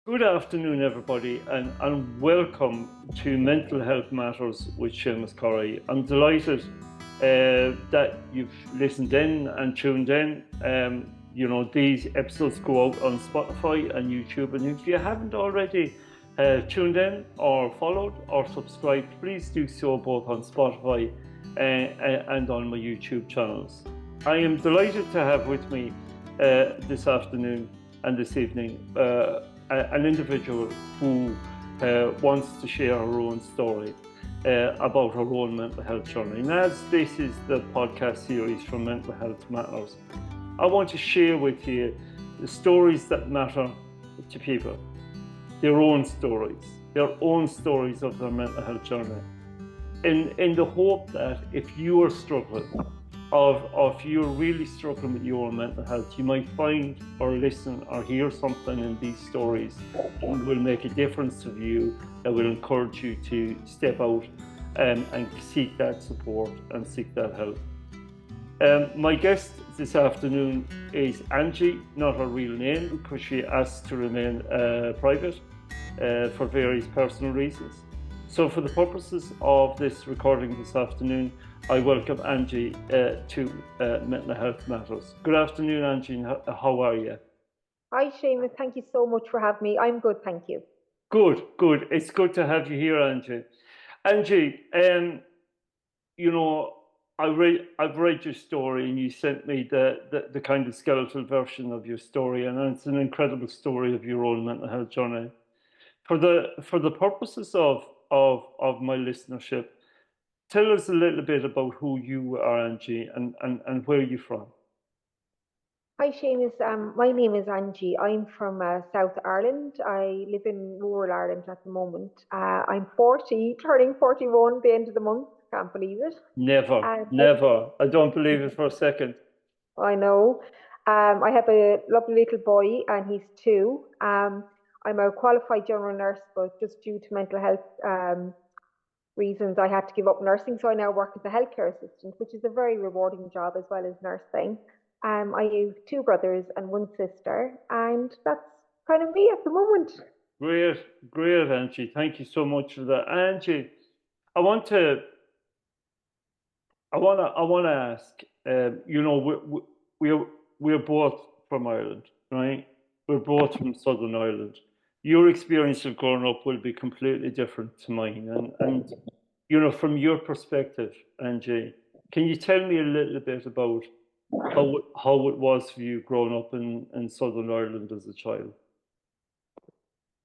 Good afternoon, everybody, and welcome to Mental Health Matters with Seamus Corey. I'm delighted that you've listened in and tuned in. These episodes go out on Spotify and YouTube, and if you haven't already tuned in or followed or subscribed, please do so both on Spotify and on my YouTube channels. I am delighted to have with me this afternoon and this evening an individual who wants to share her own story about her own mental health journey. And as this is the podcast series from Mental Health Matters, I want to share with you the stories that matter to people, their own stories of their mental health journey, in the hope that if you are struggling, or if you're really struggling with your mental health, you might find or listen or hear something in these stories that will make a difference to you, that will encourage you to step out and seek that support and seek that help. My guest this afternoon is Angie, not her real name, because she asked to remain private for various personal reasons. So for the purposes of this recording this afternoon, I welcome Angie to Mental Health Matters. Good afternoon, Angie. How are you? Hi, Seamus. Thank you so much for having me. I'm good, thank you. Good. It's good to have you here, Angie. Angie, I've read your story, and you sent me the kind of skeletal version of your story, and it's an incredible story of your own mental health journey. For the purposes of my listenership, tell us a little bit about who you are, Angie, and where you're from. Hi, Seamus. My name is Angie. I'm from South Ireland. I live in rural Ireland at the moment. I'm 40, turning 41 the end of the month. Can't believe it. Never. I don't believe it for a second. I know. I have a lovely little boy, and he's 2. I'm a qualified general nurse, but just due to mental health reasons, I had to give up nursing. So I now work as a healthcare assistant, which is a very rewarding job as well as nursing. I have 2 brothers and 1 sister, and that's kind of me at the moment. Great, Angie. Thank you so much for that, Angie. I want to ask. We're both from Ireland, right? We're both from Southern Ireland. Your experience of growing up will be completely different to mine, and from your perspective, Angie, can you tell me a little bit about how it was for you growing up in Southern Ireland as a child?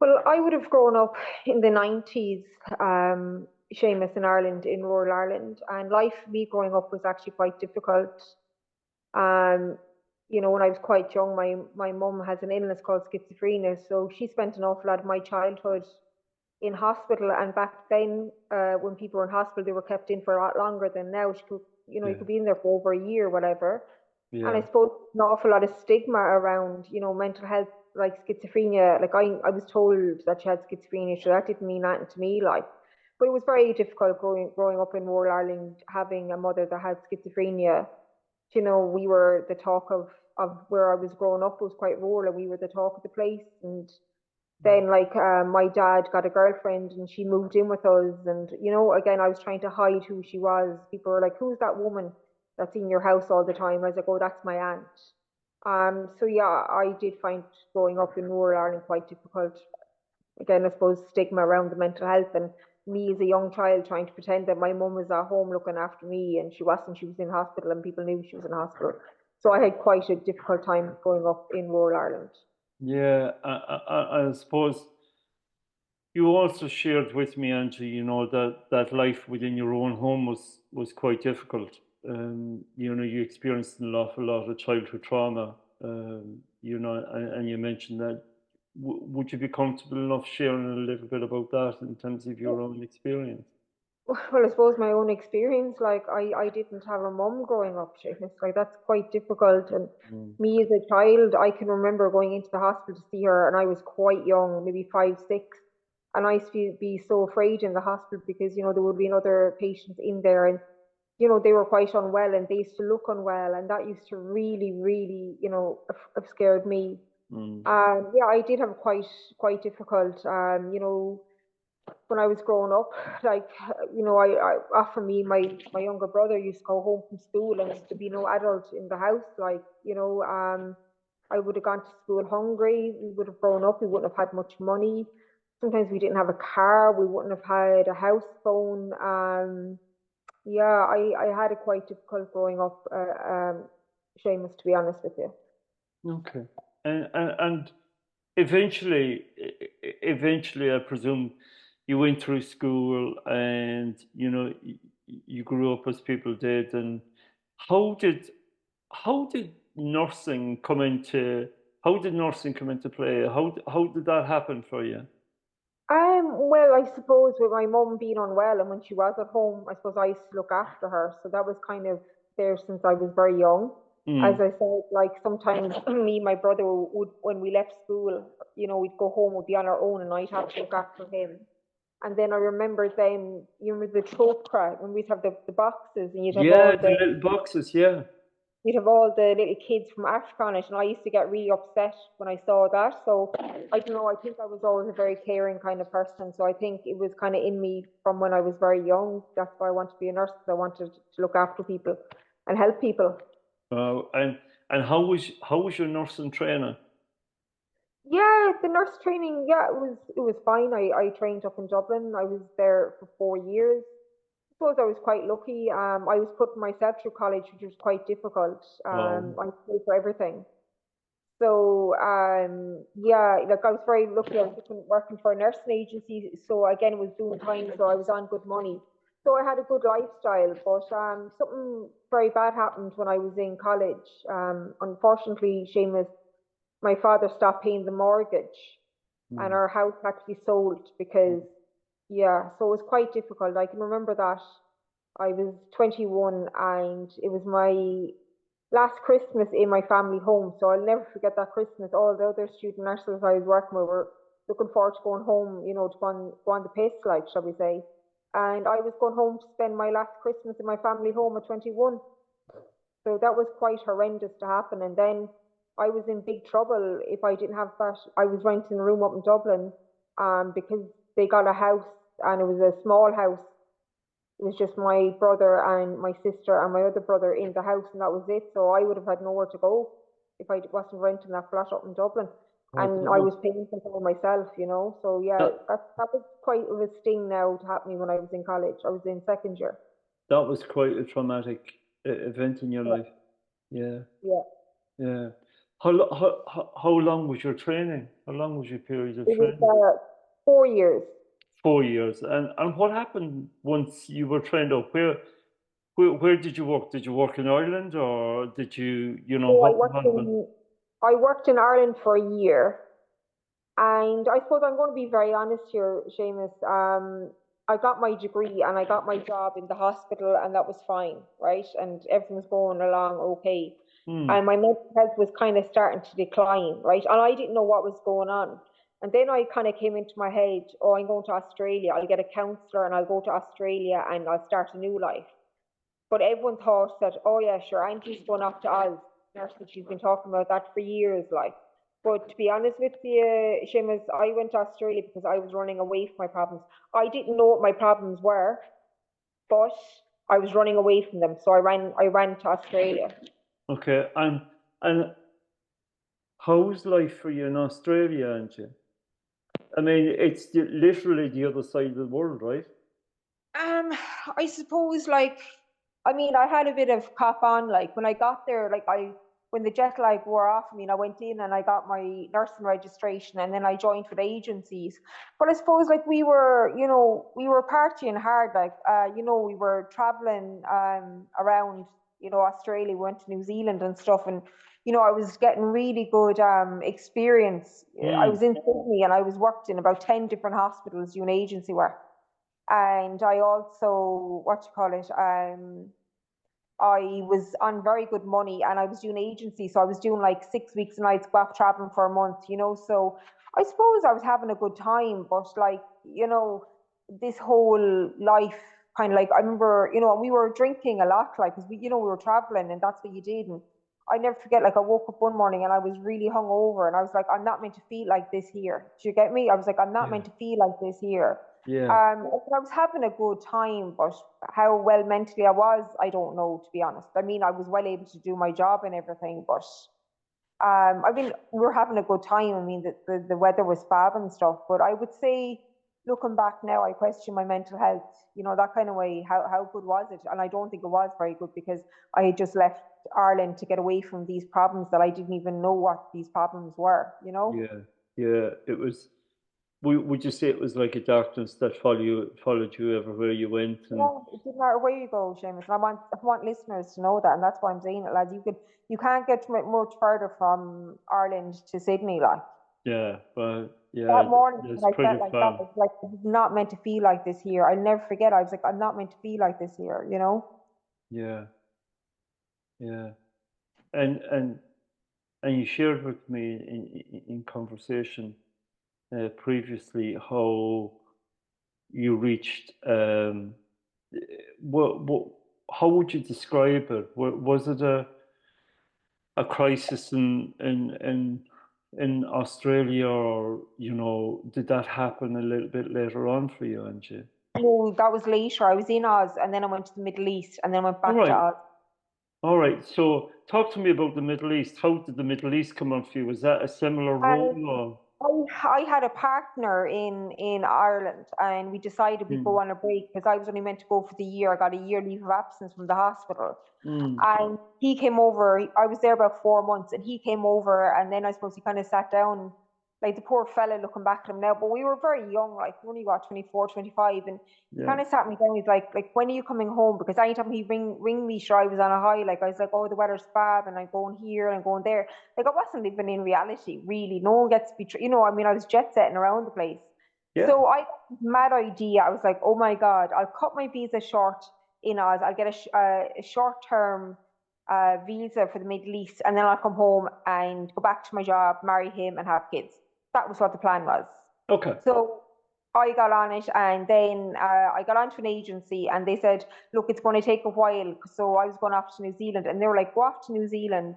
Well, I would have grown up in the 90s, Seamus, in Ireland, in rural Ireland, and life for me growing up was actually quite difficult. Um, when I was quite young, my mum has an illness called schizophrenia, so she spent an awful lot of my childhood in hospital. And back then, when people were in hospital, they were kept in for a lot longer than now. She could, you could be in there for over a year, whatever. Yeah. And I suppose an awful lot of stigma around, mental health, like schizophrenia. Like I was told that she had schizophrenia, so that didn't mean anything to me. But it was very difficult growing up in rural Ireland, having a mother that had schizophrenia. We were the talk of where I was growing up was quite rural, and we were the talk of the place. And then my dad got a girlfriend, and she moved in with us. And again, I was trying to hide who she was. People were like, "Who's that woman that's in your house all the time?" I was like, "Oh, that's my aunt." So yeah, I did find growing up in rural Ireland quite difficult. Again, I suppose stigma around the mental health, and me as a young child trying to pretend that my mum was at home looking after me, and she wasn't. She was in hospital, and people knew she was in hospital. So I had quite a difficult time growing up in rural Ireland. Yeah, I suppose you also shared with me, Angie, that life within your own home was quite difficult. You experienced an awful lot of childhood trauma. And you mentioned that. Would you be comfortable enough sharing a little bit about that in terms of your own experience? Well, I suppose my own experience, like I didn't have a mum growing up, Seamus. Like that's quite difficult. And me as a child, I can remember going into the hospital to see her, and I was quite young, maybe 5, 6. And I used to be so afraid in the hospital because, there would be other patients in there, and, they were quite unwell, and they used to look unwell. And that used to really, really, have scared me. Mm. Yeah, I did have quite difficult. When I was growing up, like I often me my younger brother used to go home from school and there to be no adult in the house. Like I would have gone to school hungry. We would have grown up. We wouldn't have had much money. Sometimes we didn't have a car. We wouldn't have had a house phone. Yeah, I had it quite difficult growing up. Seamus, to be honest with you. Okay. And eventually, eventually, I presume you went through school and you grew up as people did. And how did how did nursing come into how did nursing come into play? How did that happen for you? Well, I suppose with my mum being unwell and when she was at home, I suppose I used to look after her. So that was kind of there since I was very young. As Mm. I said, like sometimes me and my brother would, when we left school, we'd go home, we'd be on our own, and I'd have to look after him. And then I remember then, you remember the trope crack when we'd have the boxes and you'd have Yeah, all the the little boxes. Yeah. you'd have all the little kids from Africa on it, and I used to get really upset when I saw that. So I don't know. I think I was always a very caring kind of person. So I think it was kind of in me from when I was very young. That's why I wanted to be a nurse because I wanted to look after people and help people. And how was your nursing training? Yeah, the nurse training. Yeah, it was fine. I trained up in Dublin. I was there for 4 years. I suppose I was quite lucky. I was putting myself through college, which was quite difficult. Wow. I paid for everything. So yeah, like I was very lucky. I was working for a nursing agency, so again, it was doing time, so I was on good money. So I had a good lifestyle, but something very bad happened when I was in college. Unfortunately, Seamus, my father stopped paying the mortgage, and Mm. our house had to be sold because yeah, so it was quite difficult. I can remember that I was 21 and it was my last Christmas in my family home. So I'll never forget that Christmas. All the other student nurses I was working with were looking forward to going home, to go on the piss, like, shall we say. And I was going home to spend my last Christmas in my family home at 21. So that was quite horrendous to happen. And then I was in big trouble if I didn't have that. I was renting a room up in Dublin because they got a house and it was a small house. It was just my brother and my sister and my other brother in the house, and that was it. So I would have had nowhere to go if I wasn't renting that flat up in Dublin. Oh And I was God. paying for it all myself. So yeah, That that was quite of a sting now to happen when I was in college. I was in second year. that was quite a traumatic event in your Yeah, life. Yeah. yeah. Yeah. How long was your training? How long was your period of It was training? 4 years. 4 years. And what happened once you were trained up? Where did you work? Did you work in Ireland or did So what happened? I worked in Ireland for a year. And I suppose I'm going to be very honest here, Seamus. I got my degree and I got my job in the hospital, and that was fine, right? And everything was going along okay. Hmm. And my mental health was kind of starting to decline, right? And I didn't know what was going on. And then I kind of came into my head, oh, I'm going to Australia. I'll get a counselor and I'll go to Australia and I'll start a new life. But everyone thought that, oh yeah, sure, Angie's going off to Oz. Nurse, she's been talking about that for years, like. But to be honest with you, Seamus, I went to Australia because I was running away from my problems. I didn't know what my problems were, but I was running away from them. So I ran to Australia. Okay. And how's life for you in Australia, Angie? I mean, it's literally the other side of the world, right? Um, I suppose I mean, I had a bit of cop on, like when I got there, when the jet lag wore off, I mean, I went in and I got my nursing registration and then I joined with agencies. But I suppose like we were partying hard, we were traveling around, Australia, we went to New Zealand and stuff, and I was getting really good experience. I Hmm. was in Sydney and I was worked in about 10 different hospitals doing agency work. And I also, what you call it, I was on very good money and I was doing agency. So I was doing like 6 weeks and I'd go off traveling for a month. So I suppose I was having a good time, but this whole life kind of like, I remember, we were drinking a lot, like, because we were traveling and that's what you did. And I never forget, like I woke up one morning and I was really hungover and I was like, I'm not meant to feel like this here. Do you get me? I was like, I'm not Yeah. meant to feel like this here. Yeah. I was having a good time, but how well mentally I was, I don't know, to be honest. I mean, I was well able to do my job and everything, but I mean, we were having a good time. I mean, the weather was fab and stuff, but I would say, looking back now, I question my mental health, that kind of way. How good was it? And I don't think it was very good because I had just left Ireland to get away from these problems that I didn't even know what these problems were, Yeah. Yeah. It was. Would you say it was like a darkness that followed you everywhere you went? And Yeah, it didn't matter where you go, Seamus. And I want listeners to know that, and that's why I'm saying it, lads. You can't get much further from Ireland to Sydney, like. yeah, well, yeah, That morning that's when I pretty felt like that, fun. I was like, I'm not meant to feel like this here. I'll never forget. I was like, I'm not meant to feel like this here. Yeah, yeah, and and and you shared with me in conversation previously how you reached what how would you describe it? Was it a crisis in Australia, or did that happen a little bit later on for you, Angie? No, that was later. I was in Oz and then I went to the Middle East and then went All back to right, Oz. all right. So talk to me about the Middle East. How did the Middle East come on for you? Was that a similar role, And or? I had a partner in Ireland and we decided we'd Hmm. go on a break because I was only meant to go for the year. I got a year leave of absence from the hospital. Hmm. And he came over. I was there about 4 months, and he came over. And then I suppose he kind of sat down, like the poor fella looking back at him now. But we were very young, like we only got 24, 25. And he Yeah. kind of sat me down. He's like, when are you coming home? Because anytime he ring me, sure, I was on a high. Like I was like, oh, the weather's fab, and I'm going here and I'm going there. Like I wasn't living in reality, really. No one gets to be, I mean, I was jet setting around the place. Yeah. So I got this mad idea. I was like, oh my God, I'll cut my visa short in Oz. I'll get a short term visa for the Middle East, and then I'll come home and go back to my job, marry him, and have kids. That was what the plan was. Okay. So I got on it, and then I got onto an agency, and they said, "Look, it's going to take a while." So I was going off to New Zealand, and they were like, "Go off to New Zealand,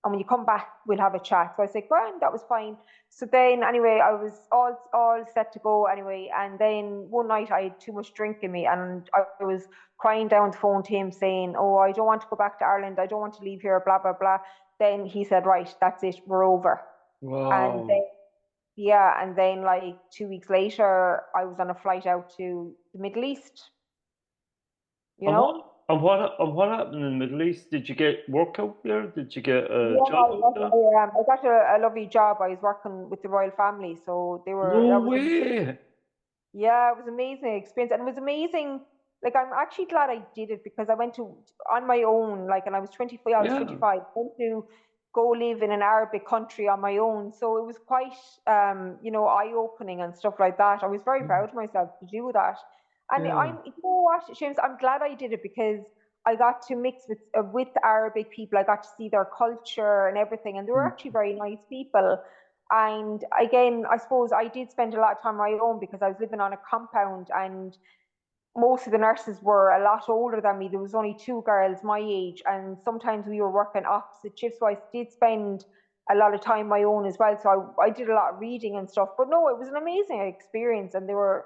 and when you come back, we'll have a chat." So I said, "Grand, that was fine." So then, anyway, I was all set to go anyway, and then one night I had too much drink in me, and I was crying down the phone to him, saying, "Oh, I don't want to go back to Ireland. I don't want to leave here." Blah blah blah. Then he said, "Right, that's it. We're over." And Wow. then yeah, and then like 2 weeks later, I was on a flight out to the Middle East, you And what know? and what happened in the Middle East? Did you get work out there? Did you get a Yeah, job out there? I got a lovely job. I was working with the royal family, so No that was way. yeah, it was an amazing experience. And it was amazing. Like I'm actually glad I did it because I went to on my own, like and I was 25, I was Yeah. 25, went to go live in an Arabic country on my own. So it was quite eye-opening and stuff like that. I was very proud of myself to do that. And Yeah. you know what, James, I'm glad I did it because I got to mix with Arabic people. I got to see their culture and everything, and they were Mm. actually very nice people. And again, I suppose I did spend a lot of time on my own because I was living on a compound and most of the nurses were a lot older than me. There was only two girls my age, and sometimes we were working opposite shifts. So I did spend a lot of time my own as well. So I did a lot of reading and stuff. But no, it was an amazing experience, and they were.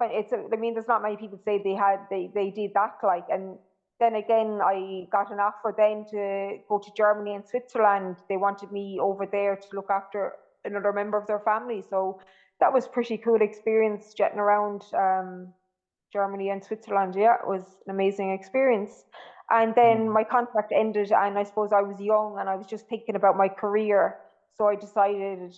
I mean, there's not many people say they did that like. And then again, I got an offer then to go to Germany and Switzerland. They wanted me over there to look after another member of their family. So that was pretty cool experience jetting around. Germany and Switzerland. Yeah, it was an amazing experience. And then Mm. my contract ended, and I suppose I was young and I was just thinking about my career. So I decided,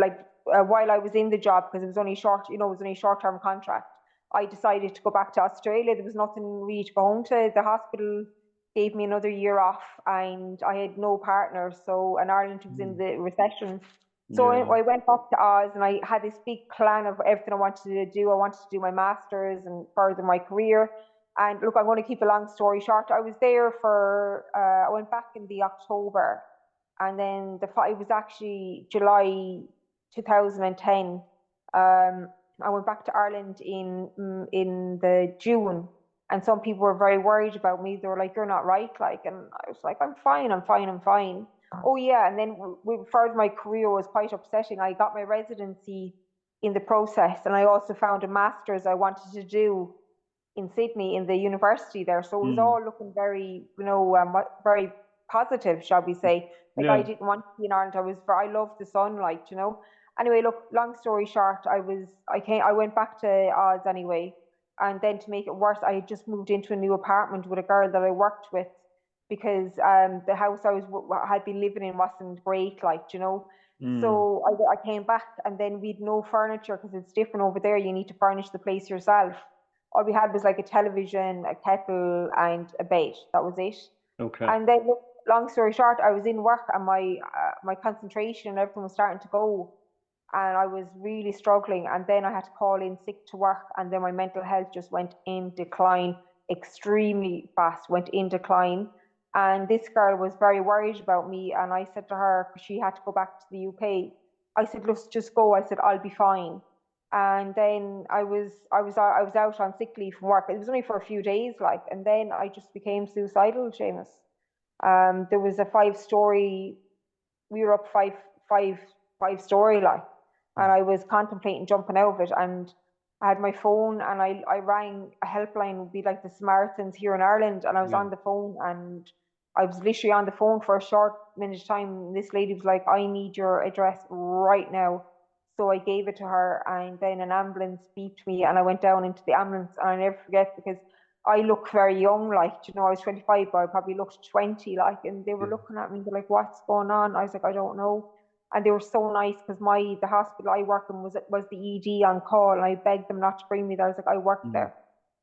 like while I was in the job, because it was only short, it was only a short-term contract. I decided to go back to Australia. There was nothing really to go home to. The hospital gave me another year off, and I had no partner. So, and Ireland was in Mm. the recession. So Yeah. I went back to Oz and I had this big plan of everything I wanted to do. I wanted to do my master's and further my career. And look, I'm going to keep a long story short. I was there I went back in the October, and then it was actually July 2010. I went back to Ireland in the June, And some people were very worried about me. They were like, "You're not right," like, and I was like, "I'm fine, I'm fine, I'm fine." Oh yeah, and then further my career was quite upsetting. I got my residency in the process, and I also found a master's I wanted to do in Sydney in the university there. So it was all looking very, very positive, shall we say. Like I Yeah. didn't want to be in Ireland. I loved the sunlight, you know. Anyway, look, long story short, I went back to Oz anyway. And then to make it worse, I had just moved into a new apartment with a girl that I worked with because the house had been living in wasn't great, like, you know. So I came back and then we'd no furniture because it's different over there. You need to furnish the place yourself. All we had was like a television, a kettle, and a bed. That was it. Okay. And then, look, long story short, I was in work and my concentration and everything was starting to go, and I was really struggling. And then I had to call in sick to work, and then my mental health just went in decline extremely fast. Went in decline, and this girl was very worried about me. And I said to her, because she had to go back to the UK, I said, "Let's just go." I said, "I'll be fine." And then I was out on sick leave from work. It was only for a few days, like, and then I just became suicidal, Seamus. There was a 5 story. We were up five story, like, and I was contemplating jumping out of it. And I had my phone, and I rang a helpline, would be like the Samaritans here in Ireland, and I was on the phone, and I was literally on the phone for a short minute time. This lady was like, "I need your address right now." So I gave it to her, and then an ambulance beeped me, and I went down into the ambulance. And I never forget, because I look very young, like, you know, I was 25, but I probably looked 20, like, and they were looking at me, they're like, "What's going on?" I was like, "I don't know." And they were so nice, because the hospital I work in was the ED on call, and I begged them not to bring me there. I was like, "I work there.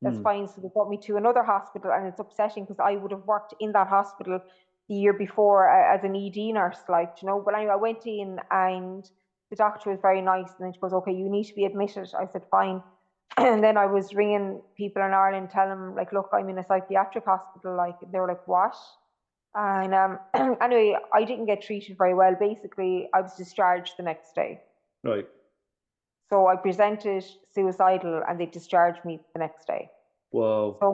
That's fine." So they brought me to another hospital, and it's upsetting because I would have worked in that hospital the year before as an ED nurse, like, you know. But anyway, I went in, and the doctor was very nice, and then she goes, "Okay, you need to be admitted." I said, "Fine." And then I was ringing people in Ireland, telling them, like, "Look, I'm in a psychiatric hospital." Like, they were like, "What?" And anyway, I didn't get treated very well. Basically, I was discharged the next day. Right. So I presented suicidal, and they discharged me the next day. Wow. So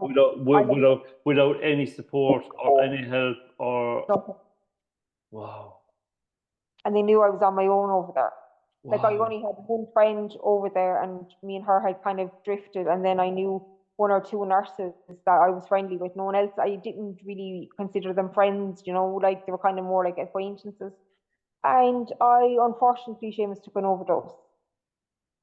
Without any support or any help or wow. And they knew I was on my own over there. Like, I Wow. only had one friend over there, and me and her had kind of drifted. And then I knew one or two nurses that I was friendly with. No one else. I didn't really consider them friends, you know, like they were kind of more like acquaintances. And I, unfortunately, Seamus, took an overdose.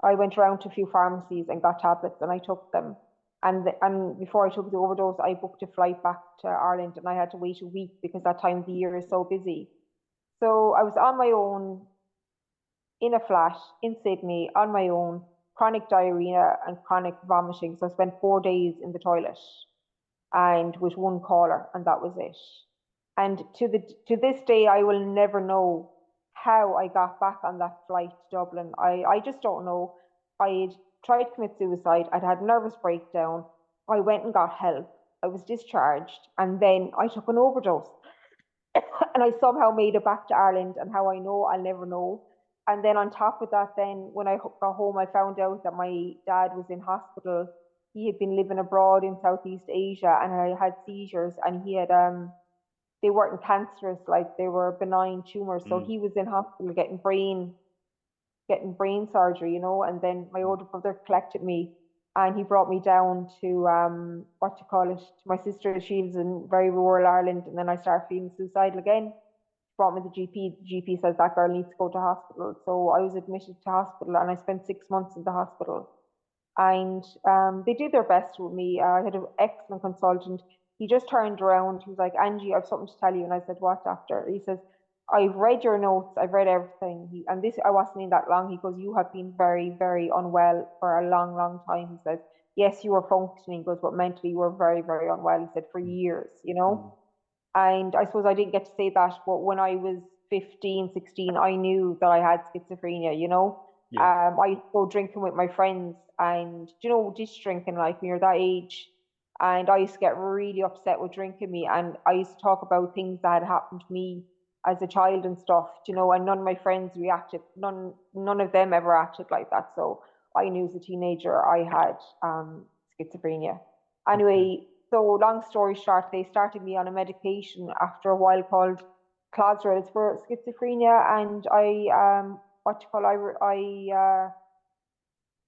I went around to a few pharmacies and got tablets, and I took them. And before I took the overdose, I booked a flight back to Ireland, and I had to wait a week because that time of the year is so busy. So I was on my own in a flat in Sydney on my own, chronic diarrhea and chronic vomiting. So I spent 4 days in the toilet and with one caller, and that was it. And to this day, I will never know how I got back on that flight to Dublin. I just don't know. I tried to commit suicide. I'd had a nervous breakdown. I went and got help. I was discharged, and then I took an overdose. And I somehow made it back to Ireland, and how I know, I'll never know. And then on top of that, then when I got home, I found out that my dad was in hospital. He had been living abroad in Southeast Asia, and I had seizures, and he had they weren't cancerous, like they were benign tumors. So he was in hospital getting brain surgery, you know. And then my older brother collected me, and he brought me down to what you call it, to my sister. She lives in very rural Ireland, and then I started feeling suicidal again. Brought me to the GP. The GP says that girl needs to go to hospital. So I was admitted to hospital, and I spent 6 months in the hospital. And they did their best with me. I had an excellent consultant. He just turned around. He was like, "Angie, I have something to tell you." And I said, "What, doctor?" He says, "I've read your notes. I've read everything." And this, I wasn't in that long. He goes, "You have been very, very unwell for a long, long time." He says, "Yes, you were functioning." He goes, "But mentally you were very, very unwell." He said, "For years, you know." And I suppose I didn't get to say that, but when I was 15, 16, I knew that I had schizophrenia, you know. I used to go drinking with my friends, and, you know, dish drinking, like when you're that age. And I used to get really upset with drinking me, and I used to talk about things that had happened to me as a child and stuff, you know, and none of my friends reacted. None of them ever acted like that. So I knew as a teenager I had schizophrenia. Anyway, so long story short, they started me on a medication after a while called Clozaril for schizophrenia, and what you call,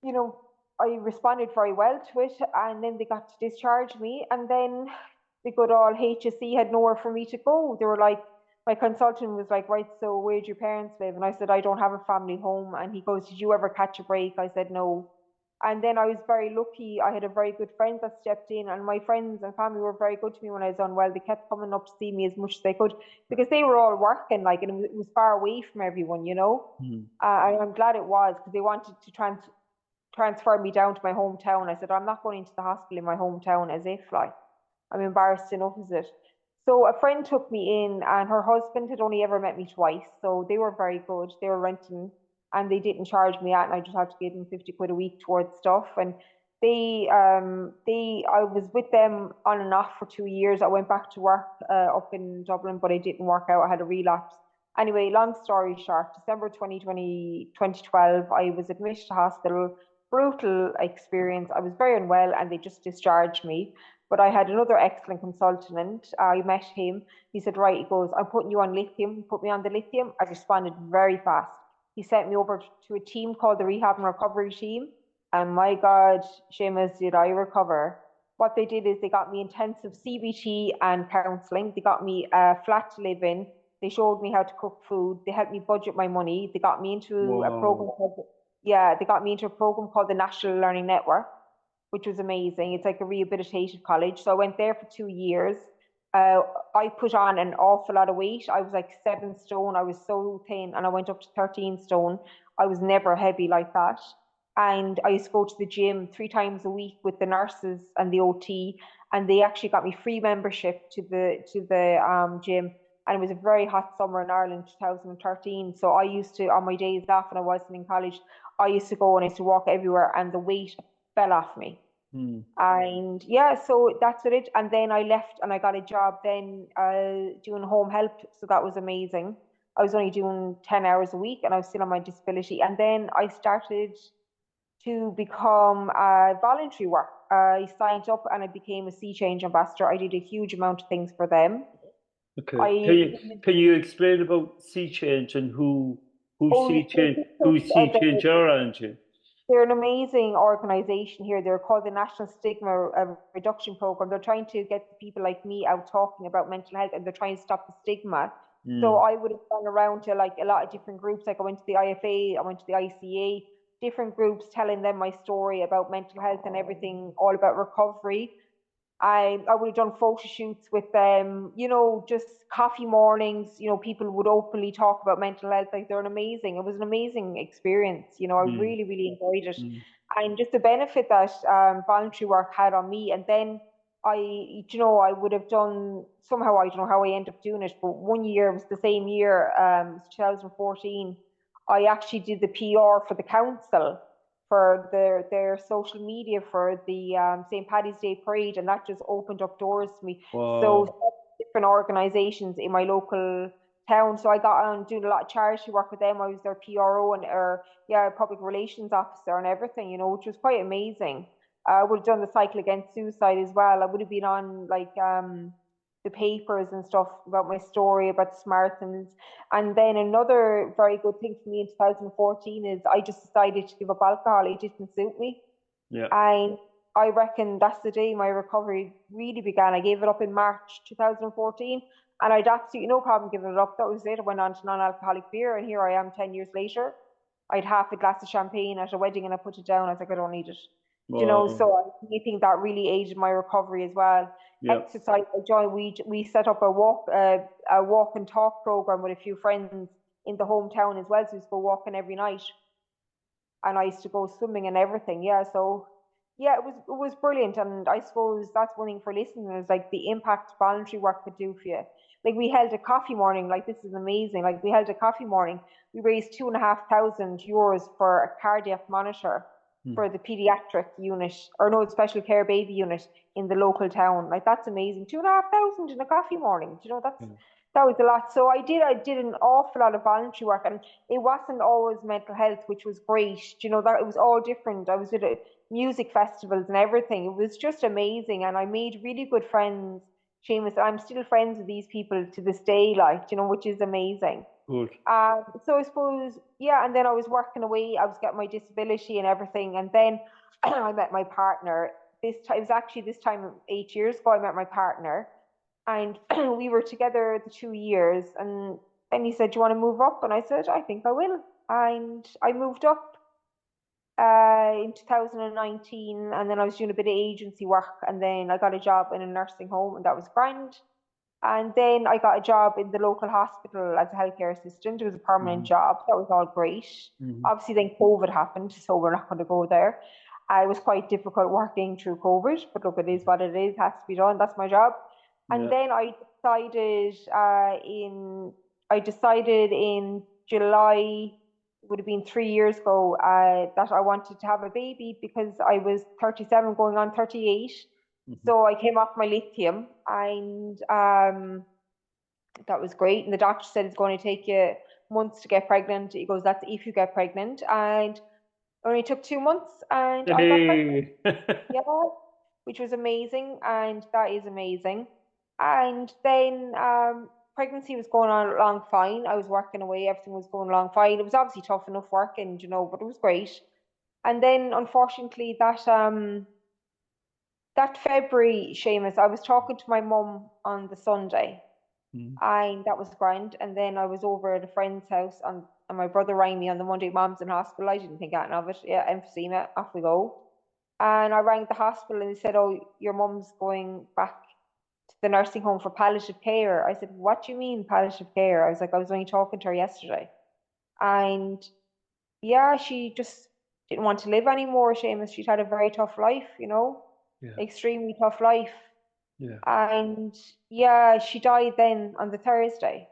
you know, I responded very well to it, and then they got to discharge me, and then the good old HSE had nowhere for me to go. They were like, my consultant was like, right, so where do your parents live? And I said, I don't have a family home. And he goes, did you ever catch a break? I said, no. And then I was very lucky. I had a very good friend that stepped in, and my friends and family were very good to me when I was unwell. They kept coming up to see me as much as they could because they were all working, like, and it was far away from everyone, you know. And I'm glad it was because they wanted to transfer me down to my hometown. I said, I'm not going into the hospital in my hometown as if, like, I'm embarrassed enough as it. So a friend took me in, and her husband had only ever met me twice. So they were very good. They were renting, and they didn't charge me out, and I just had to give them 50 quid a week towards stuff. And I was with them on and off for 2 years. I went back to work up in Dublin, but it didn't work out. I had a relapse. Anyway, long story short, December 2012, I was admitted to hospital. Brutal experience. I was very unwell, and they just discharged me. But I had another excellent consultant. I met him. He said, right, he goes, I'm putting you on lithium. He put me on the lithium. I responded very fast. He sent me over to a team called the Rehab and Recovery Team. And my God, Seamus, did I recover. What they did is they got me intensive CBT and counselling. They got me a flat to live in. They showed me how to cook food. They helped me budget my money. They got me into a program called, they got me into a program called the National Learning Network, which was amazing. It's like a rehabilitative college. So I went there for 2 years. I put on an awful lot of weight. I was like 7 stone. I was so thin, and I went up to 13 stone. I was never heavy like that. And I used to go to the gym 3 times a week with the nurses and the OT, and they actually got me free membership to the gym. And it was a very hot summer in Ireland, 2013. So I used to, on my days off when I wasn't in college, I used to go and I used to walk everywhere, and the weight fell off me. And yeah, so that's what it. And then I left and I got a job then doing home help. So that was amazing. I was only doing 10 hours a week, and I was still on my disability. And then I started to become voluntary work. I signed up and I became a Sea Change ambassador. I did a huge amount of things for them. Okay. Can you explain about Sea Change and who Sea Change are, Angie? They're an amazing organisation here. They're called the National Stigma Reduction Programme. They're trying to get people like me out talking about mental health, and they're trying to stop the stigma. So I would have gone around to like a lot of different groups. Like I went to the IFA, I went to the ICA, different groups, telling them my story about mental health and everything, all about recovery. I would have done photo shoots with them, just coffee mornings. People would openly talk about mental health. Like it was an amazing experience. I really, really enjoyed it. And just the benefit that voluntary work had on me. And then I would have done somehow, I don't know how I ended up doing it, but one year, it was the same year, 2014, I actually did the PR for the council for their social media for the St. Paddy's Day parade, and that just opened up doors to me. Wow. So different organisations in my local town. So I got on doing a lot of charity work with them. I was their PRO and public relations officer and everything, which was quite amazing. I would have done the cycle against suicide as well. I would have been on like the papers and stuff about my story about the Samaritans. And then another very good thing for me in 2014 is I just decided to give up alcohol. It didn't suit me. Yeah. And I reckon that's the day my recovery really began. I gave it up in March 2014, and I'd absolutely no problem giving it up. That was it. I went on to non-alcoholic beer, and here I am 10 years later. I'd half a glass of champagne at a wedding and I put it down. I was like, I don't need it. Wow. So I think that really aided my recovery as well. Yep. Exercise, I joined. We set up a walk and talk program with a few friends in the hometown as well. So we used to go walking every night, and I used to go swimming and everything. Yeah, so yeah, it was brilliant. And I suppose that's one thing for listeners, like the impact voluntary work could do for you. Like we held a coffee morning. Like this is amazing. Like we held a coffee morning. We raised €2,500 for a cardiac monitor for the pediatric unit, or no, special care baby unit in the local town. Like that's amazing. 2,500 in a coffee morning. That was a lot. So I did an awful lot of voluntary work, and it wasn't always mental health, which was great. That it was all different. I was with music festivals and everything. It was just amazing, and I made really good friends. Seamus, I'm still friends with these people to this day, like, which is amazing. Good. So I suppose, yeah, and then I was working away, I was getting my disability and everything, and then I met my partner. This time, it was actually this time 8 years ago, I met my partner, and we were together the 2 years, and then he said, "Do you want to move up?" And I said, "I think I will." And I moved up in 2019, and then I was doing a bit of agency work, and then I got a job in a nursing home, and that was grand. And then I got a job in the local hospital as a healthcare assistant. It was a permanent job. That was all great. Obviously, then COVID happened, so we're not going to go there. It was quite difficult working through COVID, but look, it is what it is. Has to be done. That's my job. And then I decided in July, it would have been 3 years ago, that I wanted to have a baby because I was 37 going on 38. So I came off my lithium, and that was great. And the doctor said it's going to take you months to get pregnant. He goes, "That's if you get pregnant." And it only took 2 months, and I got pregnant. Yeah, which was amazing, and that is amazing. And then pregnancy was going on along fine. I was working away, everything was going along fine. It was obviously tough enough working, but it was great. And then unfortunately that February, Seamus, I was talking to my mum on the Sunday, and that was grand. And then I was over at a friend's house, and my brother rang me on the Monday. "Mom's in hospital." I didn't think anything of it. Yeah, emphysema, off we go. And I rang the hospital, and they said, "Oh, your mum's going back to the nursing home for palliative care." I said, "What do you mean palliative care?" I was like, "I was only talking to her yesterday." And yeah, she just didn't want to live anymore, Seamus. She'd had a very tough life, extremely tough life. Yeah. And yeah, she died then on the Thursday.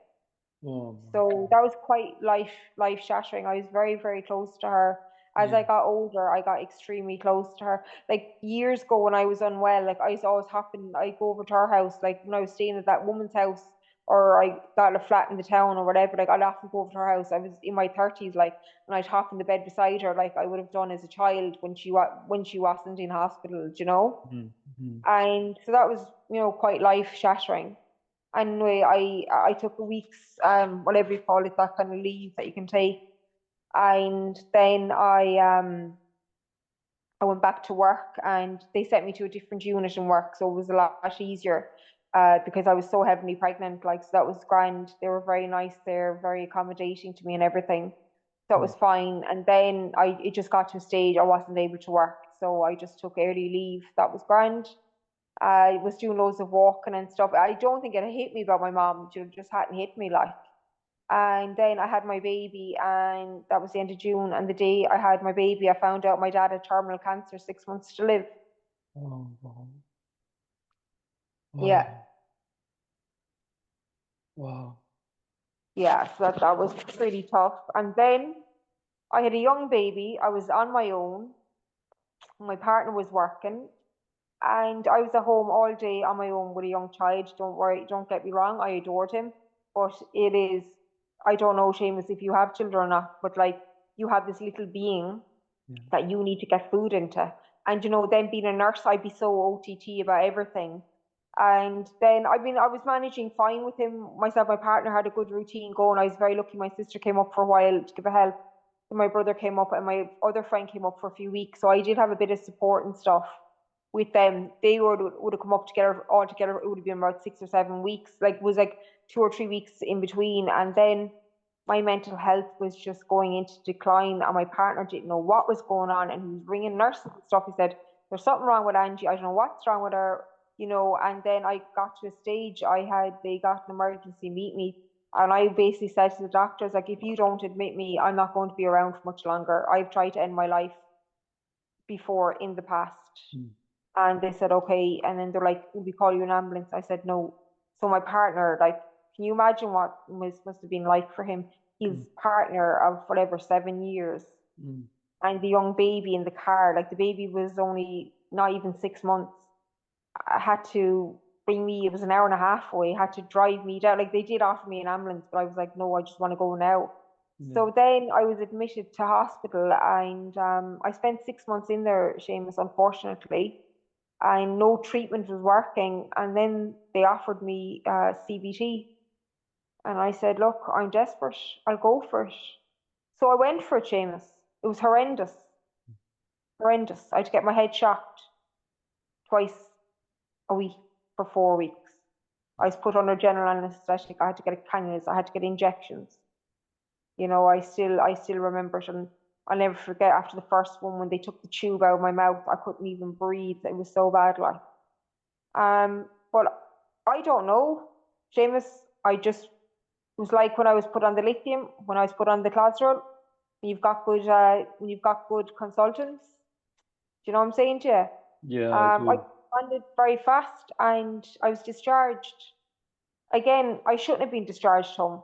So that was quite life shattering. I was very, very close to her. As I got older, I got extremely close to her. Like years ago when I was unwell, like I used to always I'd go over to her house, like when I was staying at that woman's house, or I got a flat in the town or whatever, like I'd often go over to her house. I was in my 30s, like, and I'd hop in the bed beside her, like I would have done as a child when she wasn't in hospital, And so that was, quite life shattering. Anyway, I took a week's whatever you call it, that kind of leave that you can take, and then I went back to work, and they sent me to a different unit in work, so it was a lot easier because I was so heavily pregnant. Like, so that was grand. They were very nice. They're very accommodating to me and everything, so it was fine. And then it just got to a stage I wasn't able to work, so I just took early leave. That was grand. I was doing loads of walking and stuff. I don't think it hit me about my mom. She just hadn't hit me, like. And then I had my baby, and that was the end of June. And the day I had my baby, I found out my dad had terminal cancer, 6 months to live. Oh, wow. Yeah. Wow. Yeah, so that was pretty tough. And then I had a young baby. I was on my own. My partner was working, and I was at home all day on my own with a young child. Don't worry, don't get me wrong, I adored him. But it is, I don't know, Seamus, if you have children or not, but like you have this little being that you need to get food into. And then being a nurse, I'd be so OTT about everything. And then, I mean, I was managing fine with him. Myself, my partner had a good routine going. I was very lucky. My sister came up for a while to give a help. And my brother came up, and my other friend came up for a few weeks. So I did have a bit of support and stuff with them. They would have come up together all together. It would have been about 6 or 7 weeks. Like, it was like 2 or 3 weeks in between. And then my mental health was just going into decline, and my partner didn't know what was going on, and he was ringing nurses and stuff. He said, "There's something wrong with Angie. I don't know what's wrong with her." And then I got to a stage, they got an emergency meet me, and I basically said to the doctors, like, "If you don't admit me, I'm not going to be around for much longer. I've tried to end my life before in the past." And they said, "Okay." And then they're like, "Will we call you an ambulance?" I said, "No." So my partner, like, can you imagine what must have been like for him? His partner of whatever 7 years, and the young baby in the car. Like, the baby was only not even 6 months. I had to bring me. It was an hour and a half away. Had to drive me down. Like, they did offer me an ambulance, but I was like, "No, I just want to go now." So then I was admitted to hospital, and I spent 6 months in there, Seamus, unfortunately, and no treatment was working. And then they offered me CBT, and I said, look, I'm desperate. I'll go for it. So I went for it, Seamus. It was horrendous, horrendous. I had to get my head shocked twice a week for 4 weeks. I was put under general anesthetic. I had to get cannulas. I had to get injections. You know, I still remember it, and I'll never forget after the first one when they took the tube out of my mouth. I couldn't even breathe. It was so bad, like. But I don't know, Seamus. I just, it was like when I was put on the lithium, when I was put on the Clozaril. When you've got good consultants. Do you know what I'm saying to you? Yeah, I I do. responded very fast, and I was discharged. Again, I shouldn't have been discharged home.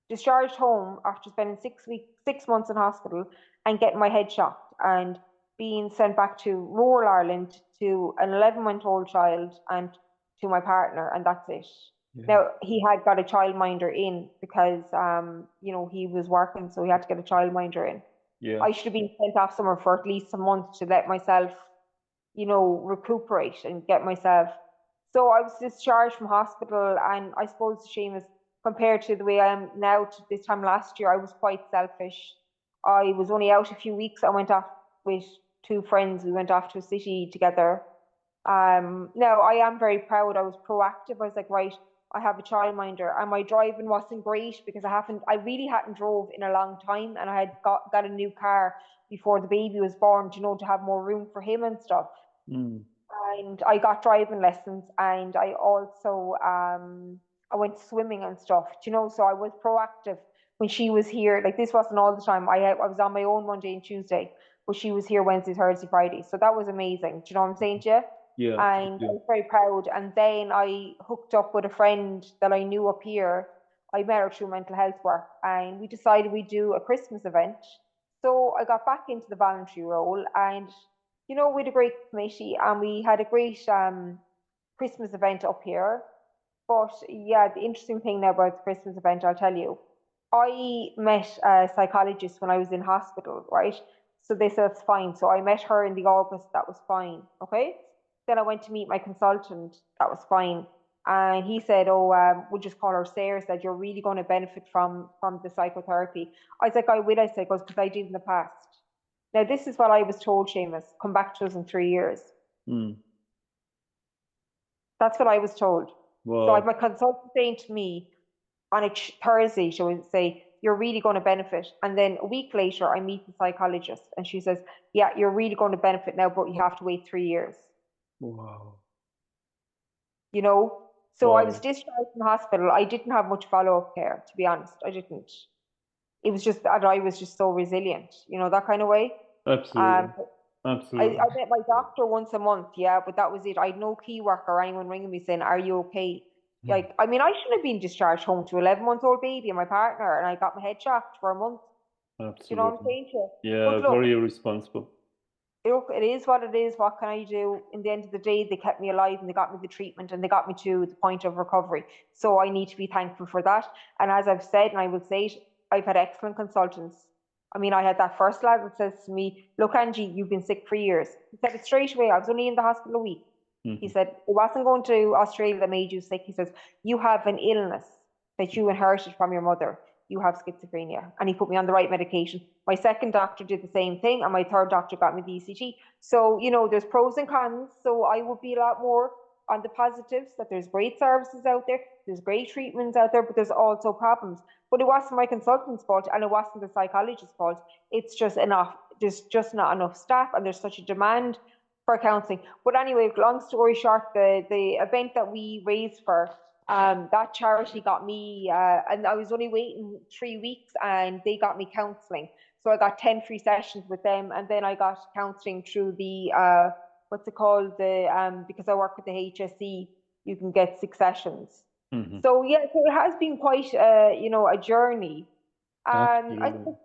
Discharged home after spending 6 months in hospital and getting my head shocked and being sent back to rural Ireland to an 11-month-old child and to my partner, and that's it. Yeah. Now, he had got a childminder in because, he was working, so he had to get a childminder in. Yeah. I should have been sent off somewhere for at least a month to let myself, recuperate and get myself. So I was discharged from hospital, and I suppose, Seamus, compared to the way I am now to this time last year, I was quite selfish. I was only out a few weeks. I went off with two friends. We went off to a city together. Now I am very proud. I was proactive. I was like, right, I have a childminder, and my driving wasn't great because I really hadn't drove in a long time, and I had got a new car before the baby was born, to have more room for him and stuff. And I got driving lessons, and I also I went swimming and stuff, so I was proactive when she was here. Like, this wasn't all the time. I was on my own Monday and Tuesday, but she was here Wednesday, Thursday, Friday. So that was amazing. Do you know what I'm saying to you? Yeah. And I was very proud. And then I hooked up with a friend that I knew up here. I met her through mental health work, and we decided we'd do a Christmas event. So I got back into the voluntary role, and we had a great committee, and we had a great Christmas event up here. But yeah, the interesting thing now about the Christmas event, I'll tell you, I met a psychologist when I was in hospital, right? So they said it's fine. So I met her in the August, that was fine, okay? Then I went to meet my consultant, that was fine. And he said, we'll just call her Sarah, said, you're really going to benefit from the psychotherapy. I was like, I will, I said, because I did in the past. Now, this is what I was told, Seamus, come back to us in 3 years. That's what I was told. Wow. So I had my consultant saying to me on a Thursday, she would say, you're really going to benefit. And then a week later, I meet the psychologist, and she says, yeah, you're really going to benefit now, but you have to wait 3 years. Wow. So wow. I was discharged from hospital. I didn't have much follow-up care, to be honest. I didn't. It was just that I was just so resilient, that kind of way. Absolutely. Absolutely. I met my doctor once a month, yeah, but that was it. I had no key worker or anyone ringing me saying, are you okay? Like, I shouldn't have been discharged home to an 11-month-old baby and my partner, and I got my head shocked for a month. Absolutely. You know what I'm saying to you? Yeah, look, very irresponsible. Look, it is what it is. What can I do? In the end of the day, they kept me alive, and they got me the treatment, and they got me to the point of recovery. So I need to be thankful for that. And as I've said, and I will say it, I've had excellent consultants. I had that first lad that says to me, look, Angie, you've been sick for years. He said it straight away. I was only in the hospital a week. He said, it wasn't going to Australia that made you sick. He says, you have an illness that you inherited from your mother. You have schizophrenia. And he put me on the right medication. My second doctor did the same thing, and my third doctor got me the ECT. So, there's pros and cons. So I would be a lot more on the positives, that there's great services out there, there's great treatments out there, but there's also problems. But it wasn't my consultant's fault, and it wasn't the psychologist's fault. It's just there's just not enough staff, and there's such a demand for counselling. But anyway, long story short, the event that we raised for, that charity got me, and I was only waiting 3 weeks, and they got me counselling. So I got 10 free sessions with them, and then I got counselling through the what's it called? Because I work with the HSE, you can get 6 sessions. So yeah, so it has been quite a journey. I think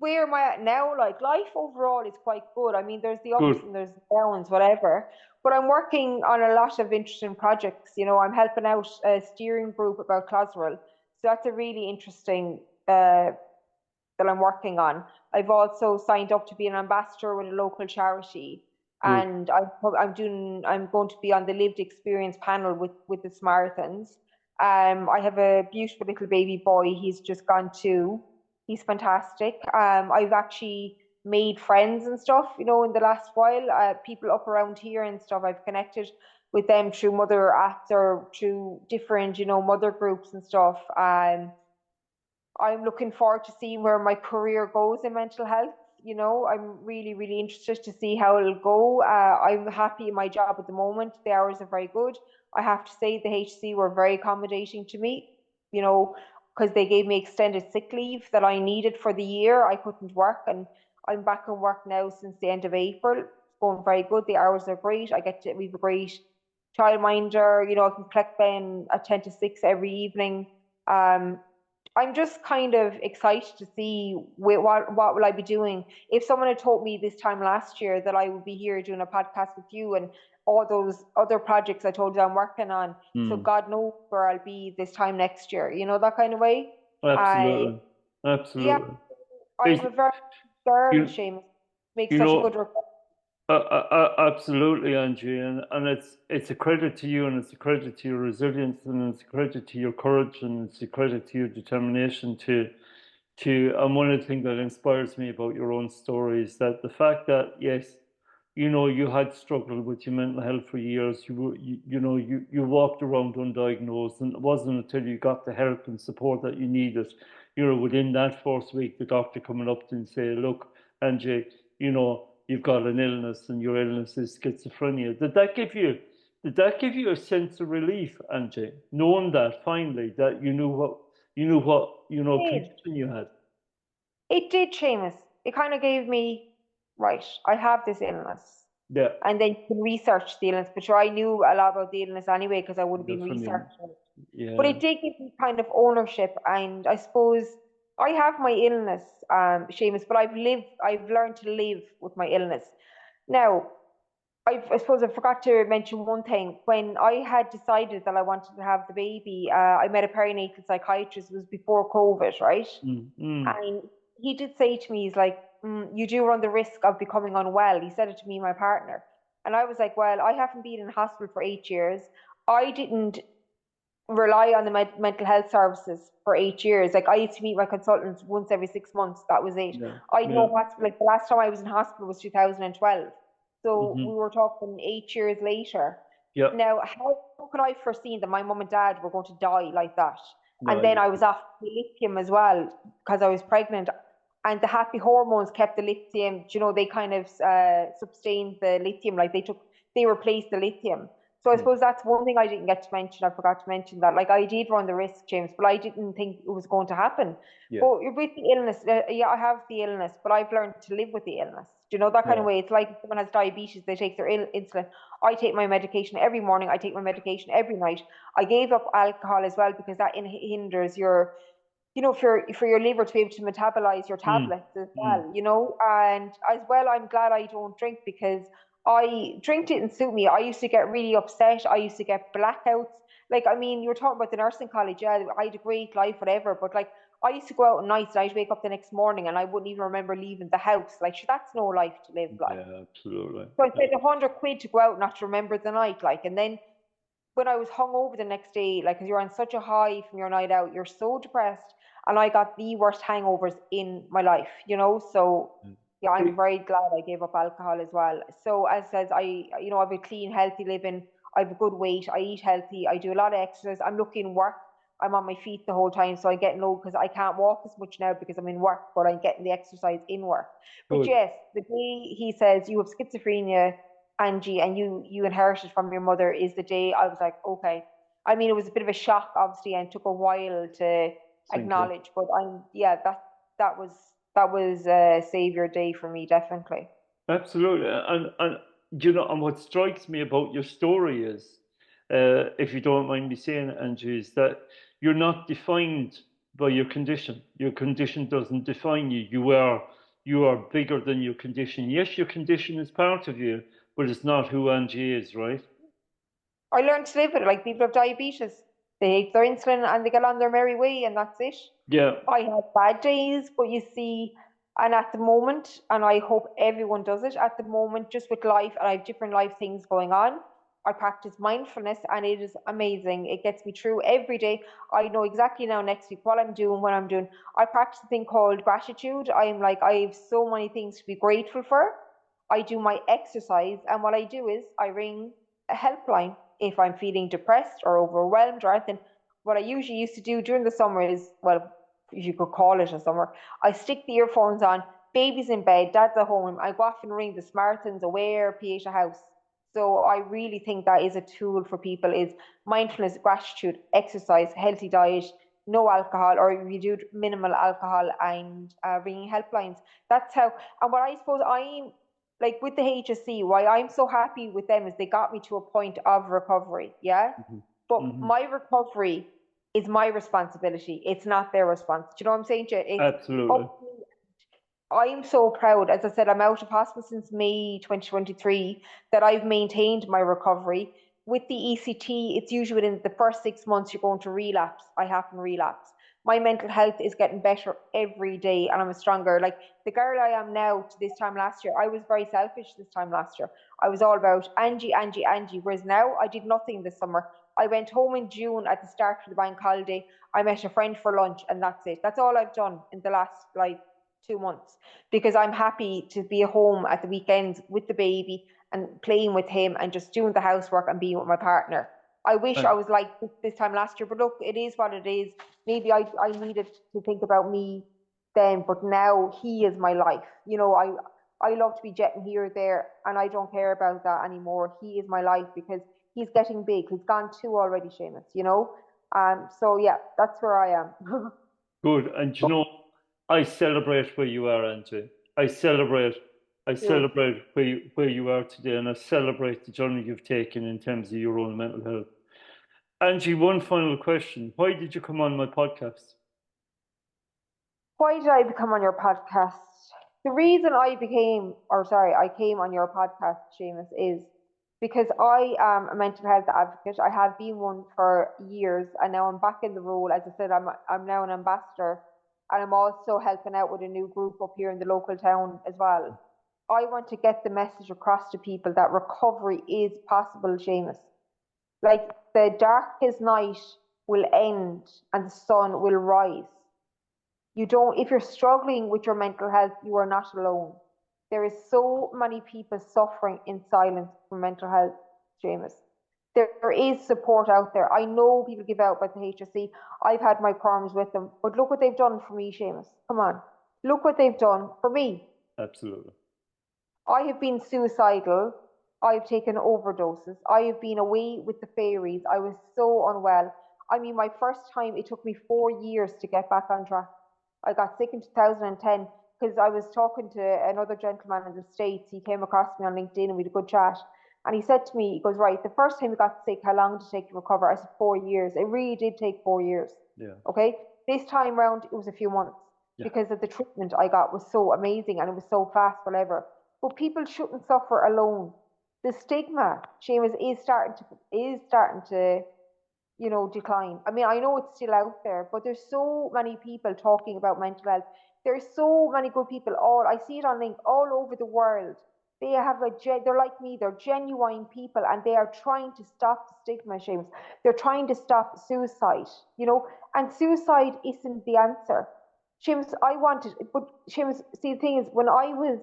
where am I at now? Like, life overall is quite good. There's the ups and there's the downs, whatever. But I'm working on a lot of interesting projects. I'm helping out a steering group about Clozaril. So that's a really interesting that I'm working on. I've also signed up to be an ambassador with a local charity, Good. and I'm going to be on the lived experience panel with the Samaritans. I have a beautiful little baby boy. He's just gone 2. He's fantastic. I've actually made friends and stuff, in the last while. People up around here and stuff. I've connected with them through mother apps or through different, mother groups and stuff. I'm looking forward to seeing where my career goes in mental health. I'm really, really interested to see how it'll go. I'm happy in my job at the moment. The hours are very good. I have to say the HC were very accommodating to me, because they gave me extended sick leave that I needed for the year. I couldn't work, and I'm back in work now since the end of April. It's going very good. The hours are great. We have a great childminder. I can collect Ben at 10 to 6 every evening. I'm just kind of excited to see what will I be doing. If someone had told me this time last year that I would be here doing a podcast with you and all those other projects I told you I'm working on, so God knows where I'll be this time next year, that kind of way. Absolutely. Yeah, Absolutely. I'm a very girl, You, Seamus. Makes you such a know, good record. absolutely, Angie, and it's a credit to you, and it's a credit to your resilience, and it's a credit to your courage, and it's a credit to your determination and one of the things that inspires me about your own story is that the fact that yes, you had struggled with your mental health for years. You walked around undiagnosed, and it wasn't until you got the help and support that you needed, within that first week, the doctor coming up to you and say, look, Angie, you've got an illness, and your illness is schizophrenia. Did that give you a sense of relief, Angie, knowing that finally that you knew what condition you had? It did, Seamus. It kind of gave me, right, I have this illness. Yeah, And then you can research the illness, but sure, I knew a lot about the illness anyway because I would have been that's from you. researching it. But Yeah. it did give me kind of ownership, and I suppose I have my illness, Seamus, but I've learned to live with my illness. Now, I suppose I forgot to mention one thing. When I had decided that I wanted to have the baby, I met a perinatal psychiatrist. It was before COVID, right? Mm. And he did say to me, he's like, you do run the risk of becoming unwell. He said it to me, my partner. And I was like, well, I haven't been in hospital for 8 years. I didn't rely on the mental health services for 8 years. Like I used to meet my consultants once every 6 months. That was it. Yeah. I Yeah. know hospital, like the last time I was in hospital was 2012. So Hmm. we were talking 8 years later. Yeah. Now, how could I have foreseen that my mum and dad were going to die like that? No, And I then get I it. was off the lithium as well because I was pregnant. And the happy hormones kept the lithium, they kind of sustained the lithium, like they replaced the lithium. So I Mm. suppose that's one thing I didn't get to mention. I forgot to mention that. Like I did run the risk, James, but I didn't think it was going to happen. Yeah. But with the illness, yeah, I have the illness, but I've learned to live with the illness. Do you know that kind of Yeah. way? It's like if someone has diabetes, they take their insulin. I take my medication every morning. I take my medication every night. I gave up alcohol as well because that hinders your, for your liver to be able to metabolize your Mm. tablets as Mm. well. And as well, I'm glad I don't drink because drink didn't suit me. I used to get really upset. I used to get blackouts. Like, I mean, you were talking about the nursing college. Yeah, I had a great life, whatever. But like, I used to go out at night and I'd wake up the next morning and I wouldn't even remember leaving the house. Like, sure, that's no life to live. Like, Yeah, absolutely. so I spent 100 quid to go out not to remember the night. Like, and then when I was hungover the next day, like, because you're on such a high from your night out, you're so depressed. And I got the worst hangovers in my life. So, yeah, I'm very glad I gave up alcohol as well. So, as says, I have a clean, healthy living. I have a good weight. I eat healthy. I do a lot of exercise. I'm looking work. I'm on my feet the whole time. So I get low because I can't walk as much now because I'm in work, but I'm getting the exercise in work. But Good. yes, the day he says you have schizophrenia, Angie, and you inherited from your mother is the day I was like, okay. I mean, it was a bit of a shock, obviously, and took a while to Thank you. acknowledge. But yeah, that was a savior day for me, definitely. Absolutely. And what strikes me about your story is, if you don't mind me saying it, Angie, is that you're not defined by your condition. Your condition doesn't define you. You are bigger than your condition. Yes, your condition is part of you, but it's not who Angie is, right? I learned to live with it. Like people have diabetes, They take their insulin and they get on their merry way, and that's it. Yeah. I have bad days, but you see, and at the moment, and I hope everyone does it at the moment, just with life, and I have different life things going on. I practice mindfulness and it is amazing. It gets me through every day. I know exactly now next week what I'm doing, what I'm doing. I practice a thing called gratitude. I'm like, I have so many things to be grateful for. I do my exercise, and what I do is I ring a helpline if I'm feeling depressed or overwhelmed or anything. What I usually used to do during the summer is, well, if you could call it a summer, I stick the earphones on, baby's in bed, dad's at home, I go off and ring the Smartens, Aware, Pieta House. So I really think that is a tool for people, is mindfulness, gratitude, exercise, healthy diet, no alcohol, or if you do minimal alcohol, and ringing helplines. That's how, and what I suppose I'm, like with the HSC, why I'm so happy with them is they got me to a point of recovery, yeah? Mm-hmm. But Mm-hmm. my recovery is my responsibility. It's not their response. Do you know what I'm saying? It's Absolutely. up to me. I'm so proud. As I said, I'm out of hospital since May 2023, that I've maintained my recovery. With the ECT, it's usually within the first 6 months you're going to relapse. I happen relapse. My mental health is getting better every day and I'm stronger. Like the girl I am now to this time last year, I was very selfish this time last year. I was all about Angie, Angie, Angie. Whereas now I did nothing this summer. I went home in June at the start of the bank holiday. I met a friend for lunch and that's it. That's all I've done in the last like 2 months, because I'm happy to be at home at the weekends with the baby and playing with him and just doing the housework and being with my partner. I wish I was like this time last year, but look, it is what it is. Maybe I needed to think about me then, but now he is my life. You know, I love to be jetting here or there, and I don't care about that anymore. He is my life because he's getting big. He's gone two already, Seamus, you know? So yeah, that's where I am. Good. And you know, I celebrate where you are, Angie. I celebrate Good. where you are today, and I celebrate the journey you've taken in terms of your own mental health. Angie, one final question. Why did you come on my podcast? Why did I become on your podcast? The reason I came on your podcast, Seamus, is because I am a mental health advocate. I have been one for years, and now I'm back in the role. As I said, I'm now an ambassador, and I'm also helping out with a new group up here in the local town as well. I want to get the message across to people that recovery is possible, Seamus. Like the darkest night will end and the sun will rise. You don't, if you're struggling with your mental health, you are not alone. There is so many people suffering in silence from mental health, Seamus. There is support out there. I know people give out by the HSC. I've had my problems with them, but look what they've done for me, Seamus. Come on. Look what they've done for me. Absolutely. I have been suicidal. I've taken overdoses. I have been away with the fairies. I was so unwell. I mean, my first time, it took me 4 years to get back on track. I got sick in 2010 because I was talking to another gentleman in the States. He came across me on LinkedIn and we had a good chat. And he said to me, he goes, right, the first time you got sick, how long did it take to recover? I said, 4 years. It really did take 4 years. Yeah. Okay. This time round, it was a few months because of the treatment I got was so amazing and it was so fast, whatever. But people shouldn't suffer alone. The stigma, Seamus, is starting to decline. I mean, I know it's still out there, but there's so many people talking about mental health. There's so many good people. I see it on LinkedIn all over the world. They have they're like me. They're genuine people, and they are trying to stop the stigma, Seamus. They're trying to stop suicide. And suicide isn't the answer. Seamus, I wanted, but Seamus, see, the thing is, when I was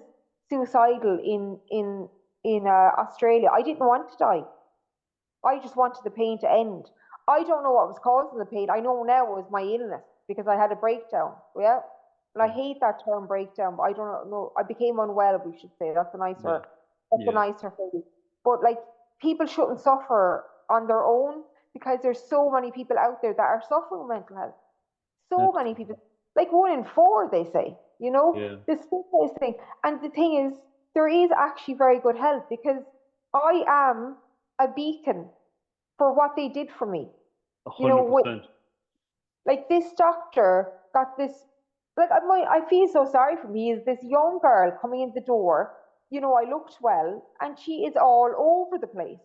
suicidal in Australia, I didn't want to die. I just wanted the pain to end. I don't know what was causing the pain. I know now it was my illness because I had a breakdown. Yeah. And I hate that term breakdown, but I don't know. I became unwell, we should say. That's a nicer phrase. But like people shouldn't suffer on their own because there's so many people out there that are suffering with mental health. So many people. Like 1 in 4, they say, this thing. And the thing is, there is actually very good help because I am a beacon for what they did for me. 100%. Like this doctor got this, like I feel so sorry for me, is this young girl coming in the door, I looked well, and she is all over the place.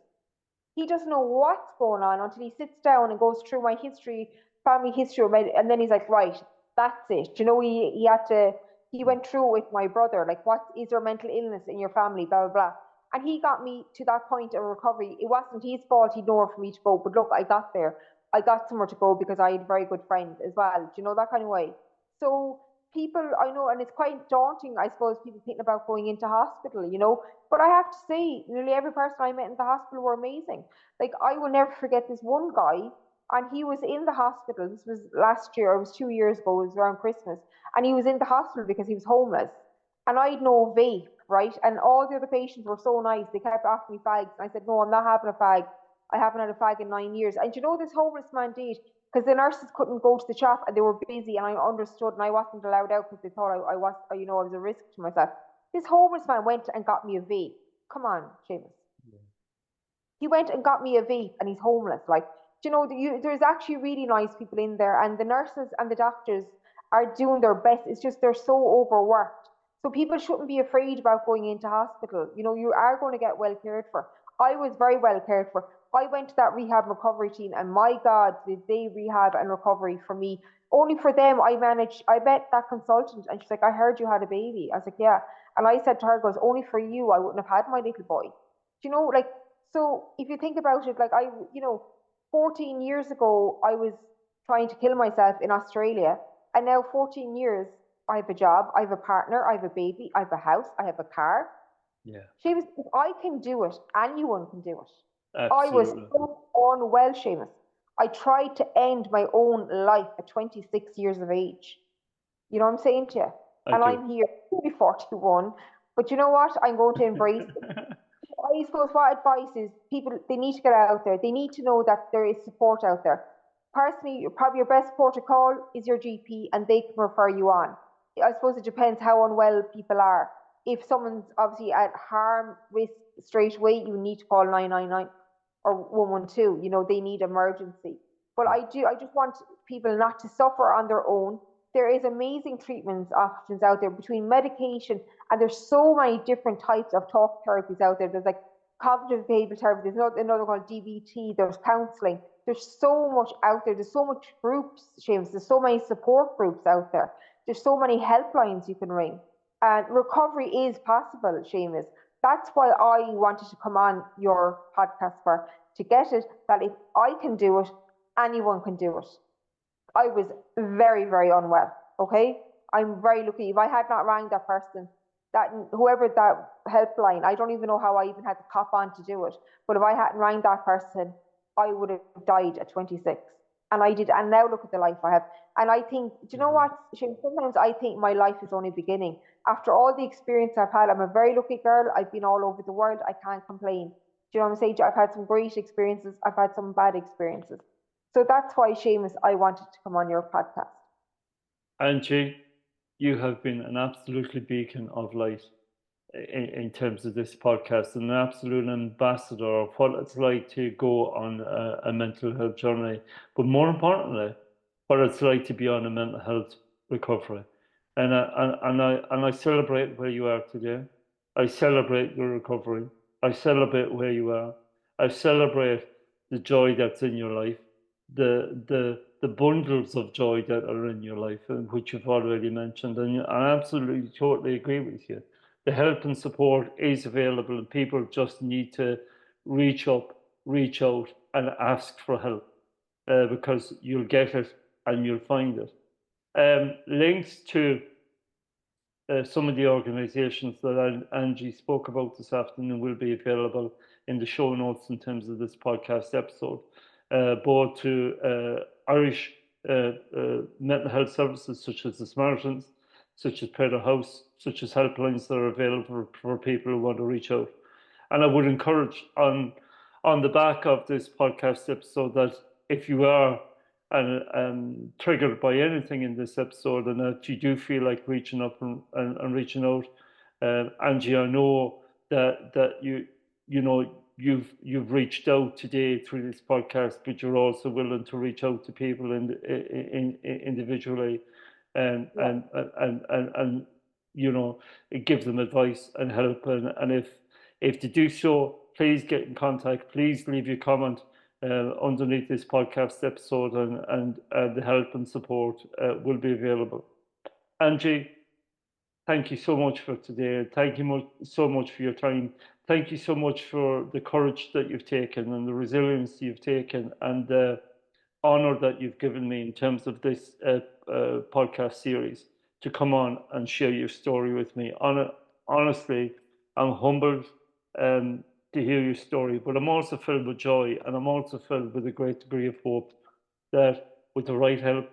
He doesn't know what's going on until he sits down and goes through my history, family history, and then he's like, right, that's it. You know, he had to, he went through with my brother, like, what is there mental illness in your family, blah, blah, blah. And he got me to that point of recovery. It wasn't his fault, he'd nowhere for me to go. But look, I got there. I got somewhere to go because I had a very good friend as well. Do you know, that kind of way? So people, I know, and it's quite daunting, I suppose, people thinking about going into hospital, you know. But I have to say, nearly every person I met in the hospital were amazing. Like, I will never forget this one guy, and he was in the hospital. This was last year, or it was 2 years ago, it was around Christmas. And he was in the hospital because he was homeless. And I'd no vape, right? And all the other patients were so nice. They kept offering me fags. And I said, no, I'm not having a fag. I haven't had a fag in 9 years. And you know, this homeless man did, because the nurses couldn't go to the shop and they were busy, and I understood, and I wasn't allowed out because they thought I was, you know, I was a risk to myself. This homeless man went and got me a vape. Come on, Seamus. Yeah. He went and got me a vape, and he's homeless. Like, you know, there's actually really nice people in there, and the nurses and the doctors are doing their best. It's just they're so overworked. So people shouldn't be afraid about going into hospital. You know, you are going to get well cared for. I was very well cared for. I went to that rehab and recovery team, and my God, did they rehab and recovery for me. Only for them, I met that consultant, and she's like, I heard you had a baby. I was like, yeah. And I said to her, goes, only for you, I wouldn't have had my little boy. Do you know, like, so if you think about it, like, you know, 14 years ago, I was trying to kill myself in Australia. And now 14 years, I have a job, I have a partner, I have a baby, I have a house, I have a car. Yeah. Seamus, if I can do it, anyone can do it. Absolutely. I was so unwell, Seamus. I tried to end my own life at 26 years of age. You know what I'm saying to you? And I'm here, maybe 41, but you know what? I'm going to embrace it. I suppose what advice is, people, they need to get out there. They need to know that there is support out there. Personally, probably your best port of call is your GP, and they can refer you on. I suppose it depends how unwell people are. If someone's obviously at harm risk straight away, you need to call 999 or 112. You know, they need emergency. But I just want people not to suffer on their own. There is amazing treatments options out there between medication, and there's so many different types of talk therapies out there. There's like cognitive behavioral therapy, there's another called DBT, there's counseling. There's so much out there. There's so much groups, James. There's so many support groups out there. There's so many helplines you can ring. And recovery is possible, Seamus. That's why I wanted to come on your podcast to get it, that if I can do it, anyone can do it. I was very, very unwell, okay? I'm very lucky. If I had not rang that person, that whoever that helpline, I don't even know how I even had to cop on to do it. But if I hadn't rang that person, I would have died at 26. And I did. And now look at the life I have. And I think, do you know what? Sometimes I think my life is only beginning. After all the experience I've had, I'm a very lucky girl. I've been all over the world. I can't complain. Do you know what I'm saying? I've had some great experiences. I've had some bad experiences. So that's why, Seamus, I wanted to come on your podcast. Angie, you have been an absolutely beacon of light in terms of this podcast, and an absolute ambassador of what it's like to go on a mental health journey, but more importantly, what it's like to be on a mental health recovery. And I celebrate where you are today. I celebrate your recovery. I celebrate where you are. I celebrate the joy that's in your life, the bundles of joy that are in your life, and which you've already mentioned. And I absolutely, totally agree with you. The help and support is available, and people just need to reach up, reach out, and ask for help, because you'll get it and you'll find it. Links to some of the organizations that Angie spoke about this afternoon will be available in the show notes in terms of this podcast episode, both to Irish mental health services such as the Samaritans, such as Prater House, such as helplines that are available for people who want to reach out. And I would encourage on the back of this podcast episode that if you are triggered by anything in this episode, and that you do feel like reaching up and reaching out, Angie, I know that you've reached out today through this podcast, but you're also willing to reach out to people individually, and you know, give them advice and help, and if they do so, please get in contact. Please leave your comment underneath this podcast episode, and the help and support will be available. Angie, thank you so much for today. Thank you so much for your time. Thank you so much for the courage that you've taken and the resilience you've taken and the honor that you've given me in terms of this podcast series to come on and share your story with me. Honestly, I'm humbled to hear your story, but I'm also filled with joy, and I'm also filled with a great degree of hope that with the right help,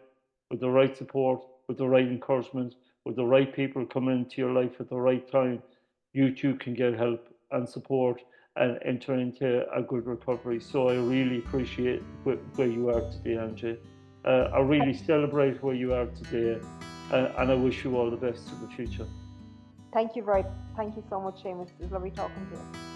with the right support, with the right encouragement, with the right people coming into your life at the right time, you too can get help and support and enter into a good recovery. So I really appreciate where you are today, Angie. I really celebrate where you are today, and I wish you all the best for the future. Thank you so much, Seamus. It was lovely talking to you.